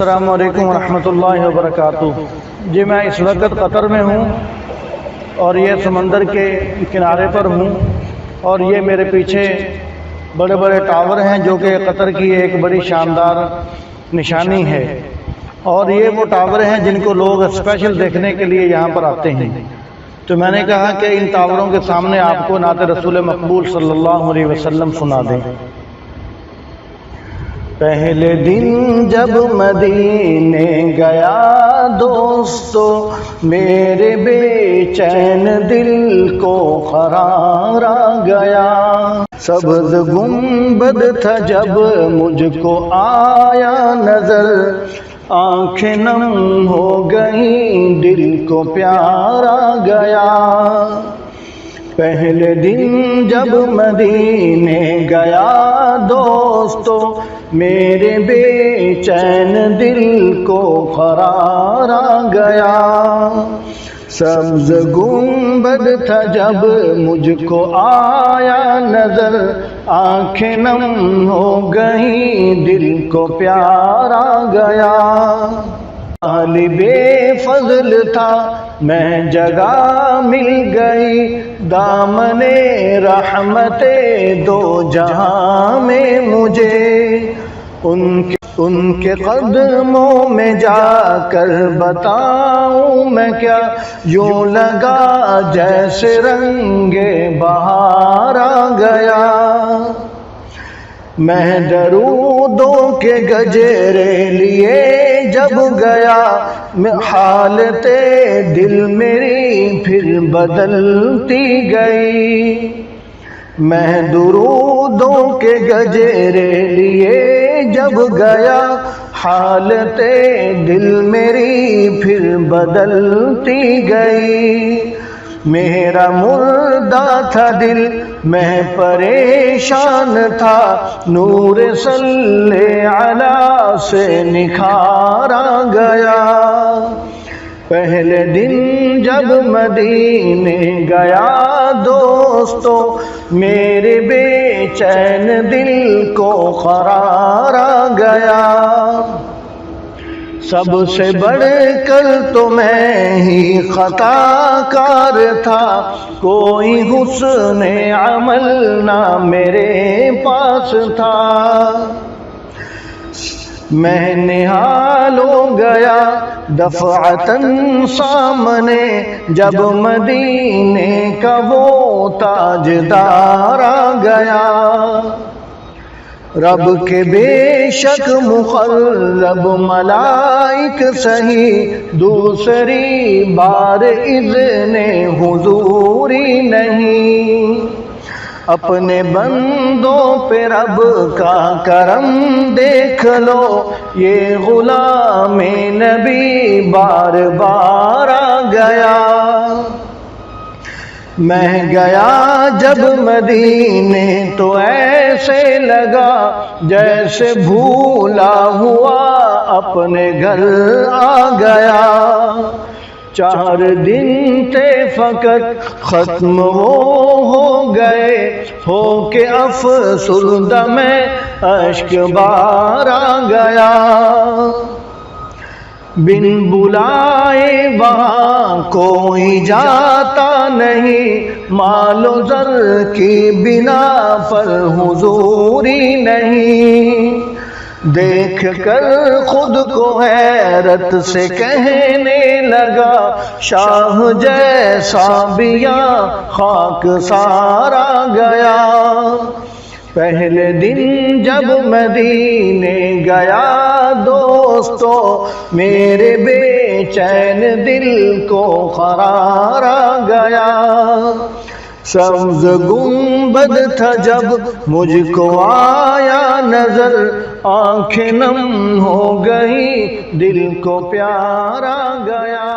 السلام علیکم ورحمۃ اللہ وبرکاتہ۔ جی میں اس وقت قطر میں ہوں اور یہ سمندر کے کنارے پر ہوں، اور یہ میرے پیچھے بڑے بڑے ٹاور ہیں جو کہ قطر کی ایک بڑی شاندار نشانی ہے، اور یہ وہ ٹاور ہیں جن کو لوگ اسپیشل دیکھنے کے لیے یہاں پر آتے ہیں۔ تو میں نے کہا کہ ان ٹاوروں کے سامنے آپ کو نعت رسول مقبول صلی اللہ علیہ وسلم سنا دیں۔ پہلے دن جب مدینے گیا دوستو، میرے بے چین دل کو قرار آ گیا۔ سبز گنبد تھا جب مجھ کو آیا نظر، آنکھیں نم ہو گئیں دل کو پیار آ گیا۔ پہلے دن جب مدینے گیا دوستو، میرے بے چین دل کو قرار آ گیا۔ سبز گنبد تھا جب مجھ کو آیا نظر، آنکھیں نم ہو گئیں دل کو پیار آ گیا۔ طالب فضل تھا میں جگہ مل گئی، دامن رحمت دو جہاں میں مجھے، ان کے قدموں میں جا کر بتاؤں میں کیا، یوں لگا جیسے رنگ بہار آ گیا۔ میں درودوں کے گجرے لیے جب گیا، حالت دل میری پھر بدلتی گئی۔ میں درودوں کے گجرے لیے جب گیا، حالت دل میری پھر بدلتی گئی۔ میرا مردہ تھا دل میں پریشان تھا، نور صلی علی سے نکھار آ گیا۔ پہلے دن جب مدینے گیا دوستو، میرے بے چین دل کو قرار آ گیا۔ سب سے بڑھ کر تو میں ہی خطا کار تھا، کوئی حسن عمل نہ میرے پاس تھا۔ میں نہال ہو گیا دفعتاً سامنے، جب مدینے کا وہ تاجدار آ گیا۔ رب کے بے شک مقرب ملائک سہی، دوسری بار اذن حضوری نہیں۔ اپنے بندوں پہ رب کا کرم دیکھ لو، یہ غلام نبی بار بار آ گیا۔ میں گیا جب مدینے تو ایسے لگا جیسے بھولا ہوا اپنے گھر آ گیا۔ 4 دن تھے فقط ختم وہ ہو گئے، ہو کے افسردہ میں اشک بار آ گیا۔ بن بلائے وہاں کوئی جاتا نہیں، مال و زر کی بنا پر حضوری نہیں۔ دیکھ کر خود کو حیرت سے کہنے لگا، شاہ جیسا بیاں خاک سار آ گیا۔ پہلے دن جب مدینے گیا دوستو، میرے بے چین دل کو قرار آ گیا۔ سبز گنبد تھا جب مجھ کو آیا نظر، آنکھیں نم ہو گئی دل کو پیار آ گیا۔